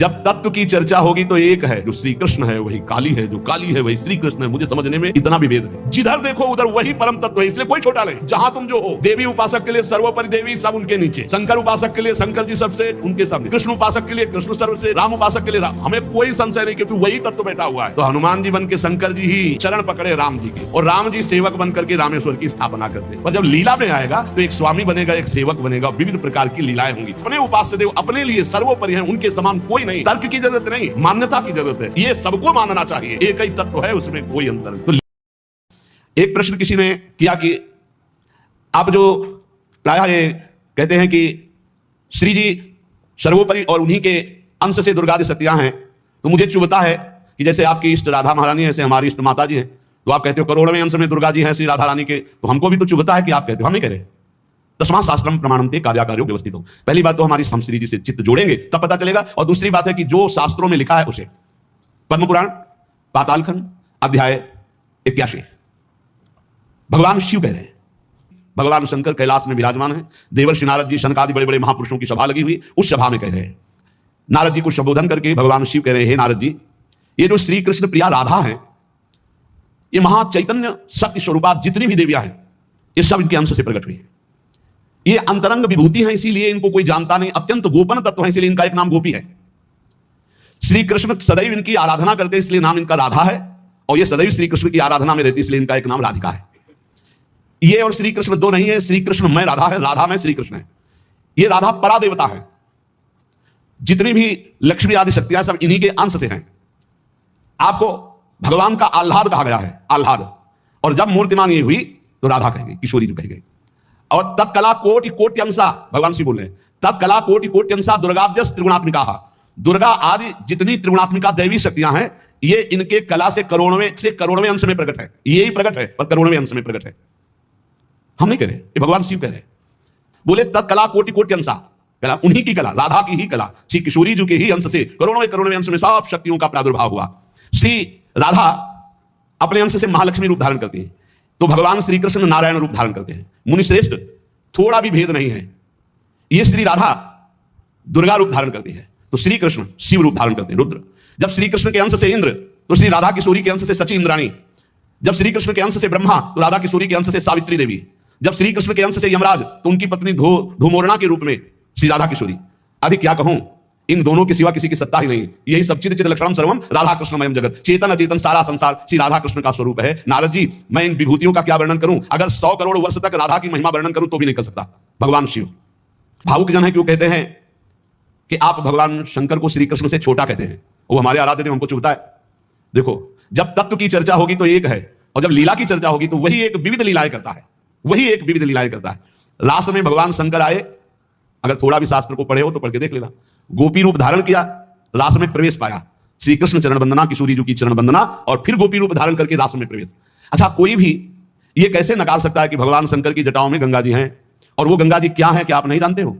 जब तत्व की चर्चा होगी तो एक है, जो श्री कृष्ण है वही काली है, जो काली है वही श्री कृष्ण है। मुझे समझने में इतना भी भेद है। जिधर देखो उधर वही परम तत्व है, इसलिए कोई छोटा नहीं। जहां तुम जो हो, देवी उपासक के लिए सर्वोपरि देवी, सब उनके नीचे। शंकर उपासक के लिए शंकर जी सबसे उनके सामने, कृष्ण उपासक के लिए कृष्ण सर्वश्रेष्ठ, राम उपासक के लिए राम। हमें कोई संशय नहीं, क्योंकि वही तत्व बैठा हुआ है। तो हनुमान जी बन के शंकर जी ही चरण पकड़े राम जी के, और राम जी सेवक बन करके रामेश्वर की स्थापना करते। और जब लीला में आएगा तो एक स्वामी बनेगा, एक सेवक बनेगा, विविध प्रकार की लीलाएं होंगी। अपने उपास्य देव अपने लिए सर्वोपरि हैं, उनके समान कोई नहीं। तर्क की जरूरत नहीं, मान्यता की जरूरत है। ये सबको मानना चाहिए, एक ही तत्व है, उसमें कोई अंतर नहीं। तो एक प्रश्न किसी ने किया कि आप जो प्रायः ये कहते हैं कि श्री जी सर्वोपरि और उन्हीं के अंश से दुर्गादि शक्तियां हैं, तो मुझे चुभता है कि जैसे आपकी इष्ट राधा महारानी है, ऐसे हमारी इष्ट माता जी हैं, तो आप कहते हो करोड़वें अंश में दुर्गा जी हैं श्री राधा रानी के, तो हमको भी तो चुभता है कि आप कहते हो। हम नहीं कह रहे। दशमा शास्त्रम प्रमाणन्ते कार्याकार्यो व्यवस्थित हो। पहली बात तो हमारी श्री जी से चित्त जोड़ेंगे तब पता चलेगा, और दूसरी बात है कि जो शास्त्रों में लिखा है उसे, पद्म पुराण पातालखंड अध्याय 81, भगवान शिव कह रहे हैं। भगवान शंकर कैलाश में विराजमान है, देवर्षि नारद जी शनकादि बड़े बड़े महापुरुषों की सभा लगी हुई, उस सभा में कह रहे हैं। नारद जी को संबोधन करके भगवान शिव कह रहे हैं, हे नारद जी, ये जो श्री कृष्ण प्रिया राधा है, ये महाचैतन्य शक्ति स्वरूपा जितनी भी देवियां हैं, ये सब इनके अंश से प्रकट हुई है। ये अंतरंग विभूति है, इसीलिए इनको कोई जानता नहीं। अत्यंत गोपन तत्व है, इसलिए इनका एक नाम गोपी है। श्री कृष्ण सदैव इनकी आराधना करते, इसलिए नाम इनका राधा है, और ये सदैव श्री कृष्ण की आराधना में रहती, इसलिए इनका एक नाम राधिका है। ये और श्री कृष्ण दो नहीं है, श्री कृष्ण में राधा है, राधा में श्री कृष्ण है। ये राधा परा देवता है। जितनी भी लक्ष्मी आदि शक्तियां सब इन्हीं के अंश से हैं। आपको भगवान का आह्लाद कहा गया है, आह्लाद। और जब मूर्तिमान ये हुई तो राधा कह गई, किशोरी जो कह गई। और तत्कला कोटि कोटि अंशा, भगवान श्री बोल रहे हैं, तत्कला कोटि कोटि अंशा दुर्गाभ्यस त्रिगुणात्मिका। दुर्गा आदि जितनी त्रिगुणात्मिका दैवी शक्तियां हैं, ये इनके कला से करोड़वें अंश में प्रकट है। यही प्रकट है, पर करोड़वें अंश में प्रकट है। हम नहीं कह रहे, ये भगवान शिव कह रहे। बोले तत्कला कोटि कोटि अंशा, कला उन्हीं की कला, राधा की ही कला, श्री किशोरी जी के ही अंश से करोड़वें अंश में सब शक्तियों का प्रादुर्भाव हुआ। श्री राधा अपने अंश से महालक्ष्मी रूप धारण करती है, तो भगवान श्री कृष्ण नारायण रूप धारण करते हैं। मुनि श्रेष्ठ, थोड़ा भी भेद नहीं है। ये श्री राधा दुर्गा रूप धारण करती है, तो श्री कृष्ण शिव रूप धारण करते हैं, रुद्र। जब श्री कृष्ण के अंश से इंद्र, तो श्री राधा किशोरी के अंश से सची इंद्राणी। जब श्री कृष्ण के अंश से ब्रह्मा, तो राधा किशोरी के अंश से सावित्री देवी। जब श्री कृष्ण के अंश से यमराज, तो उनकी पत्नी धूमोरणा के रूप में श्री राधा किशोरी। अधिक क्या कहूं, इन दोनों के सिवा किसी की सत्ता ही नहीं। यही सब चिद चिद लक्षणम सर्वम राधा कृष्णमयम जगत। चेतन अचेतन सारा संसार श्री राधा कृष्ण का स्वरूप है। नारद जी, मैं इन विभूतियों का क्या वर्णन करूं? अगर 100 करोड़ वर्ष तक राधा की महिमा वर्णन करूं तो भी नहीं कर सकता। भगवान शिव भावुक जन है, क्यों कहते हैं कि आप भगवान शंकर को श्री कृष्ण से छोटा कहते हैं। वो हमारे आराध्य देव, हमको चुभता है। देखो, जब तत्व की चर्चा होगी तो एक है, और जब लीला की चर्चा होगी तो वही एक विविध लीलाएं करता है। वही एक विविध लीलाएं करता है। रास में भगवान शंकर आए, अगर थोड़ा भी शास्त्र को पढ़े हो तो पढ़ के देख लेना। गोपी रूप धारण किया, रास में प्रवेश पाया। श्री कृष्ण चरण वंदना, किशोरी जी की चरण वंदना, और फिर गोपी रूप धारण करके रास में प्रवेश। अच्छा, कोई भी ये कैसे नकार सकता है कि भगवान शंकर की जटाओं में गंगा जी हैं, और वो गंगा जी क्या है क्या आप नहीं जानते हो?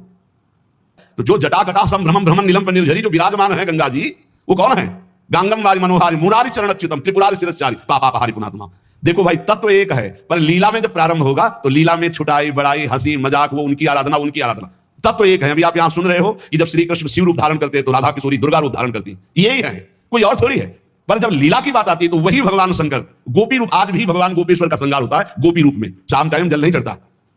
तो जो जटा कटा संभ्रमम भ्रमण नीलम पर निर्झरी जो विराजमान है गंगा जी, वो कौन है? गांगम वारी मनोहारी मुरारी चरण अच्युतम त्रिपुरारी शिरश्चारी पापापहारी पुनात्मा। देखो भाई, तत्व एक है, पर लीला में जब प्रारंभ होगा तो लीला में छुटाई बड़ाई हंसी मजाक, वो उनकी आराधना उनकी आराधना। तत्व एक है। अभी आप यहां सुन रहे हो कि जब श्री कृष्ण शिव रूप धारण करते हैं तो राधा किशोरी दुर्गा रूप धारण करती है, यही है, कोई और थोड़ी है। पर जब लीला की बात आती है तो वही भगवान शंकर गोपी रूप, आज भी भगवान गोपेश्वर का श्रृंगार होता है गोपी रूप में। शाम टाइम जल नहीं चढ़ता,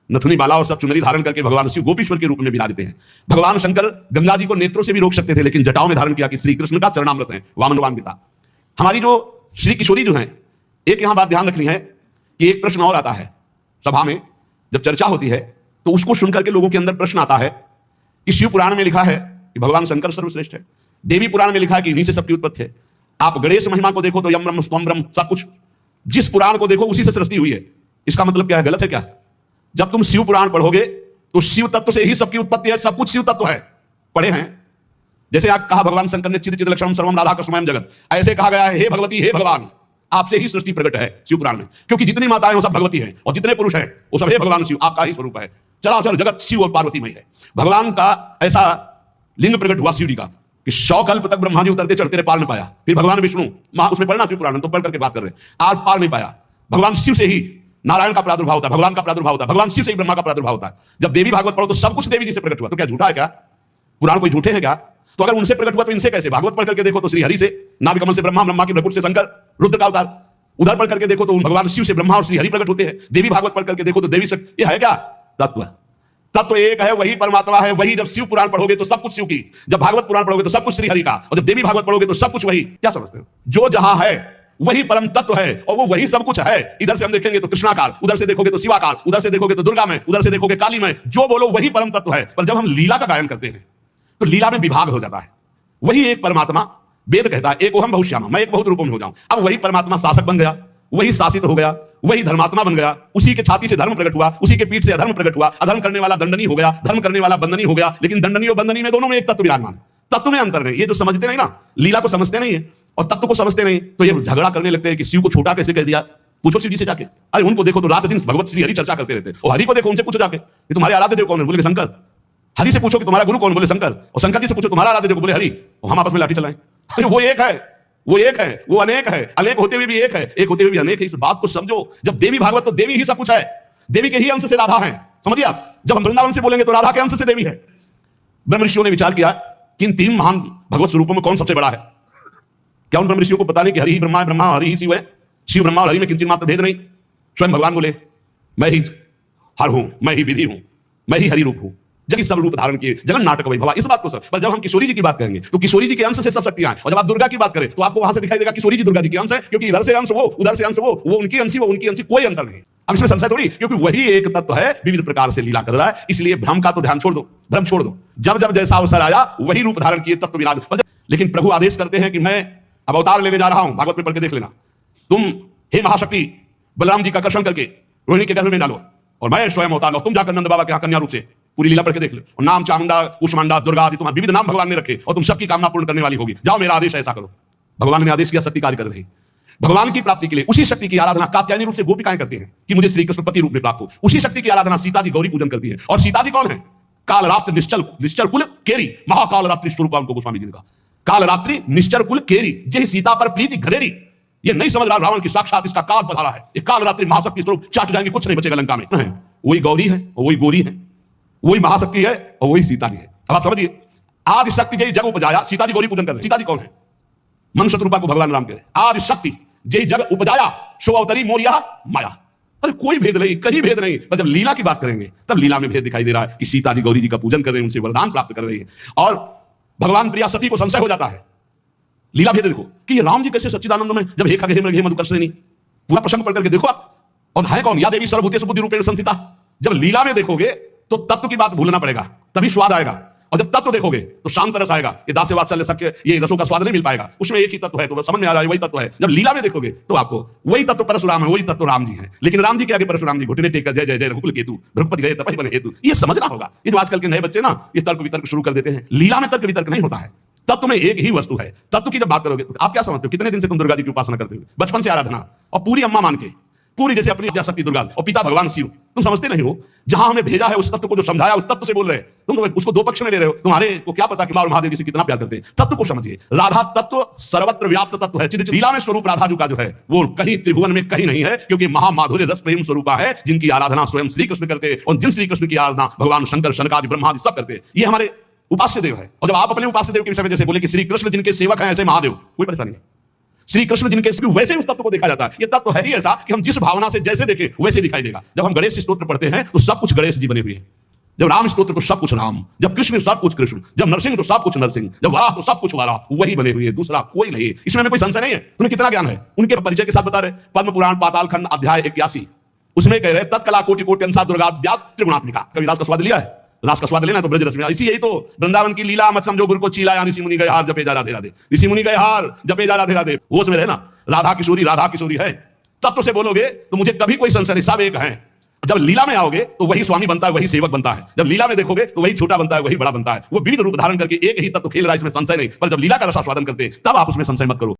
नथुनी बाला और सब चुनरी धारण करके भगवान शिव गोपीश्वर के रूप में विराजते हैं। भगवान शंकर गंगा जी को नेत्रों से भी रोक सकते थे, लेकिन जटाओं में धारण किया कि श्री कृष्ण का चरणामृत है, वामनवान पिता। हमारी जो श्री किशोरी जो है, एक यहां बात ध्यान रखनी है कि एक प्रश्न और आता है सभा में, जब चर्चा होती है तो उसको सुनकर के लोगों के अंदर प्रश्न आता है कि शिव पुराण में लिखा है कि भगवान शंकर सर्वश्रेष्ठ है, देवी पुराण में लिखा है कि इन्हीं से सबकी उत्पत्ति है। आप गणेश महिमा को देखो तो यम ब्रह्म स्वम ब्रह्म, सब कुछ जिस पुराण को देखो उसी से सृष्टि हुई है। इसका मतलब क्या है? गलत है क्या? जब तुम शिव पुराण पढ़ोगे तो शिव तत्व से ही सबकी उत्पत्ति है, सब कुछ शिव तत्व है। पढ़े हैं, जैसे आप कहा भगवान शंकर ने चिद चिद लक्षणम सर्वम राधा कृष्णमयम जगत, ऐसे कहा गया है हे भगवती हे भगवान, आपसे ही सृष्टि प्रकट है शिव पुराण में, क्योंकि जितनी माताएं वो सब भगवती हैं, और जितने पुरुष हैं वो सब हे भगवान शिव, आपका ही स्वरूप है। चराचर जगत शिव और पार्वतीमय है। भगवान का ऐसा लिंग प्रकट हुआ शिव जी का कि 100 कल्प तक ब्रह्मा जी उतरते चढ़ते रहे, पार नहीं पाया। फिर भगवान विष्णु, उसमें पढ़ना शिव पुराण, तो पढ़ करके बात कर रहे, आज पार नहीं पाया। भगवान शिव से ही नारायण का प्रादुर्भाव होता है, भगवान का प्रादुर्भाव होता है, भगवान शिव से ही ब्रह्मा का प्रादुर्भाव होता है। जब देवी भागवत पढ़ो तो सब कुछ देवी जी से प्रकट हुआ, तो क्या झूठा है क्या? पुराण कोई झूठे हैं क्या? तो अगर उनसे प्रकट हुआ तो इनसे कैसे? भागवत पढ़ करके देखो तो श्री हरि से, नाभि कमल से ब्रह्मा, ब्रह्मा के भ्रकुट से शंकर, रुद्र का अवतार। उधर पढ़ करके देखो तो भगवान शिव से ब्रह्मा और श्री हरि प्रकट होते हैं। देवी भागवत पढ़ करके देखो तो देवी शक्ति। ये है क्या? तत्व। तत्व एक है, वही परमात्मा है। वही जब शिव पुराण पढ़ोगे तो सब कुछ शिव की, जब भागवत पुराण पढ़ोगे तो सब कुछ श्री हरि का, और जब देवी भागवत पढ़ोगे तो सब कुछ वही। क्या समझते हो? जो जहां है वही परम तत्व है और वो वही सब कुछ है। इधर से हम देखेंगे तो कृष्णाकार, उधर से देखोगे तो शिवाकार, उधर से देखोगे तो दुर्गा में, उधर से देखोगे काली में। जो बोलो वही परम तत्व है। पर जब हम लीला का गायन करते हैं तो लीला में विभाग हो जाता है। वही एक परमात्मा, वेद कहता है एक ओहम बहुश्यामा, मैं एक बहुत रूपों में हो जाऊं। अब वही परमात्मा शासक बन गया, वही शासित हो गया, वही धर्मात्मा बन गया। उसी के छाती से धर्म प्रकट हुआ, उसी के पीठ से अधर्म प्रकट हुआ। अधर्म करने वाला दंडनी हो गया, धर्म करने वाला बंदनी हो गया। लेकिन दंडनी और बंदनी में दोनों में एक तत्व विराजमान। तत्व में अंतर नहीं। ये जो समझते नहीं ना, लीला को समझते नहीं है और तत्व को समझते नहीं, तो ये झगड़ा करने लगते हैं कि शिव को छोटा कैसे कह दिया। पूछो शिव जी से जाके। अरे उनको देखो तो रात दिन भगवत श्री हरि चर्चा करते रहते हैं। और हरि को देखो, उनसे पूछो जाके कि तुम्हारे आराध्य देव कौन है? बोले शंकर। हरि से पूछो कि तुम्हारा गुरु कौन? बोले शंकर। और शंकर जी से पूछो तुम्हारा आराध्य देव, बोले हरि। और हम आपस में लाठी चलाएं। अरे वो एक है, वो एक है, वो अनेक है। अनेक होते हुए भी एक है, एक होते हुए भी अनेक है। इस बात को समझो। जब देवी भागवत तो देवी ही सब कुछ है, देवी के ही अंश से राधा है। समझिए आप, जब हम वृंदावन से बोलेंगे तो राधा के अंश से देवी है। ब्रह्म ऋषियों ने विचार किया कि इन तीन महान भगवत स्वरूपों में कौन सबसे बड़ा है। क्या उन ब्रह्म ऋषियों को पता नहीं कि हरि ही ब्रह्मा है, ब्रह्मा हरि ही शिव है। शिव ब्रह्मा और हरि में किंचित मात्र भेद नहीं। स्वयं भगवान बोले मैं ही हर हूं, मैं ही विधि हूं, मैं ही हरि रूप हूं। जगत सब रूप धारण किए, जगन नाटक वही भवा। इस बात को सब। पर जब हम किशोरी जी की बात करेंगे तो किशोरी जी के अंश से सब शक्तियां हैं। और जब आप दुर्गा की बात करें तो आपको वहां से दिखाई देगा किशोरी जी दुर्गा जी के अंश है, क्योंकि इधर से अंश वो, उधर से अंश वो उनकी अंशी, वो उनकी अंशी, कोई अंतर नहीं। अब इसमें संशय थोड़ी, क्योंकि वही एक तत्व है, विविध प्रकार से लीला कर रहा है। इसलिए भ्रम का तो ध्यान छोड़ दो, भ्रम छोड़ दो। जब जब जैसा अवसर आया वही रूप धारण किए तत्व विराज। लेकिन प्रभु आदेश करते हैं कि मैं अब अवतार लेने जा रहा हूं। भागवत में पढ़ के देख लेना। तुम हे महाशक्ति बलराम जी का आकर्षण करके रोहिणी के गर्भ में डालो और मैं स्वयं अवतार लो। तुम जाकर नंद बाबा के यहाँ कन्या रूप से पूरी लीला पढ़ के देख लो। और नाम चामुंडा, कुष्मांडा, दुर्गा आदि तुम्हारे विविध नाम भगवान ने रखे और तुम सबकी कामना पूर्ण करने वाली होगी। जाओ मेरा आदेश ऐसा करो। भगवान ने आदेश किया, शक्ति कार्य कर रही। भगवान की प्राप्ति के लिए उसी शक्ति की आराधना कात्यायनी रूप से गोपिकाएं करती हैं कि मुझे श्री कृष्ण पति रूप में प्राप्त हो। उसी शक्ति की आराधना सीता जी गौरी पूजन करती है। और सीता जी कौन है? काल रात्रि निश्चर कुल केरी, महाकाल रात्रि स्वरूप उनको गोस्वामी जी ने कहा। काल रात्रि निश्चर कुल केरी, जय सीता पर प्रीति घरेरी। ये नहीं समझ रहा रावण की साक्षात इसका काल पधारा है। ये काल रात्रि महाशक्ति स्वरूप चाट जाएंगे, कुछ नहीं बचेगा लंका में। वही गौरी है और वही गोरी है, वही महाशक्ति है और वही सीता जी है। अब आप समझिए, आदि शक्ति जय जग उपजाया। सीता जी गौरी पूजन कर रहे। सीता जी कौन है? मनुष्य रूपा को भगवान राम कह रहे। आदि शक्ति जय जग उपजाया, सो अवतरी मोरिया माया। अरे कोई भेद नहीं, कहीं भेद नहीं। पर जब लीला की बात करेंगे तब लीला में भेद दिखाई दे रहा है कि सीता जी गौरी जी का पूजन कर रहे हैं, उनसे वरदान प्राप्त कर रही है। और भगवान प्रिया सती को संशय हो जाता है। लीला भेद देखो कि ये राम जी कैसे सच्चिदानंद में, जब हे खगे हे मधुकर्षणी, पूरा प्रसंग पढ़ करके देखो आप। और है कौन? या देवी सर्वभूतेषु बुद्धि रूपेण संस्थिता। जब लीला में देखोगे तो तत्व की बात भूलना पड़ेगा, तभी स्वाद आएगा। और जब तत्व देखोगे तो शांत रस आएगा। ये दास्य वात्सल्य सबके ये रसों का स्वाद नहीं मिल पाएगा। उसमें एक ही तत्व है, तो समझ में आ रहा है वही तत्व है। जब लीला में देखोगे तो आपको वही तत्व परशुराम है, वही तत्व राम जी है। लेकिन राम जी के आगे परशुराम जी घुटने टेक कर जय जय जय रघुकुल केतु, भृगुपति गए तपहि बने हेतु। ये समझना होगा। ये जो आजकल के नए बच्चे ना, ये तर्क वितर्क शुरू कर देते हैं। लीला में तर्क वितर्क नहीं होता है। तत्व में एक ही वस्तु है। तत्व की जब बात करोगे तो आप क्या समझते हो? कितने दिन से तुम दुर्गा जी की उपासना करते हो? बचपन से आराधना, और पूरी अम्मा मान के, पूरी जैसे अपनी शक्ति दुर्गा और पिता भगवान शिव। तुम समझते नहीं हो, जहां हमें भेजा है उस तत्व को, जो समझाया उस तत्व से बोल रहे हैं। तुम तो उसको दो पक्ष में ले रहे हो। तुम्हारे को क्या पता कि माँ और महादेव जी से कितना प्यार करते हैं। तत्व को समझिए। राधा तत्व सर्वत्र व्याप्त तत्व है। लीला में स्वरूप राधा जी का जो है वो कहीं त्रिभुवन में कहीं नहीं है, क्योंकि महामाधुर्य रस प्रेम स्वरूपा है, जिनकी आराधना स्वयं श्री कृष्ण करते, और जिन श्री कृष्ण की आराधना भगवान शंकर, शनकादि, ब्रह्मादि सब करते। ये हमारे उपास्य देव है। और जब आप अपने उपास्य देव के विषय में जैसे बोले कि श्री कृष्ण जिनके सेवक हैं ऐसे महादेव, कोई परेशानी नहीं। श्री कृष्ण जिनके वैसे उस तत्व को देखा जाता है। ये तत्व है ही ऐसा कि हम जिस भावना से जैसे देखें वैसे दिखाई देगा। जब हम गणेश स्तोत्र पढ़ते हैं तो सब कुछ गणेश जी बने हुए हैं। जब राम स्तोत्र तो सब कुछ राम, जब कृष्ण सब कुछ कृष्ण, जब नरसिंह तो सब कुछ नरसिंह, जब वाराह तो सब कुछ वाराह, वही बने हुए, दूसरा कोई नहीं। इसमें हमें कोई संशय नहीं है। तुम्हें कितना ज्ञान है उनके परिचय के साथ बता रहे। पद्म पुराण पाताल खंड अध्याय 81 उसमें कह रहे तत्कला कोटि कोटि अंसा दुर्गा व्यास त्रिगुणात्मिका। कभी रास का स्वाद लिया है? रास का स्वाद लेना तो ब्रज रस में। इसी यही तो वृंदावन की लीला मत समझो गुरु को चीला। ऋषि मुनि गए हार जपे जा राधे राधे, ऋषि मुनि गए हार जपे जा राधे राधे। होश में रहना, राधा किशोरी है। तत्व से बोलोगे तो मुझे कभी कोई संशय नहीं, सब एक है। जब लीला में आओगे तो वही स्वामी बनता है, वही सेवक बनता है। जब लीला में देखोगे तो वही छोटा बनता है, वही बड़ा बनता है। वो विविध रूप धारण करके एक ही तत्व खेल रहा है, इसमें संशय नहीं। पर जब लीला का रसास्वादन करते तब आप उसमें संशय मत करो।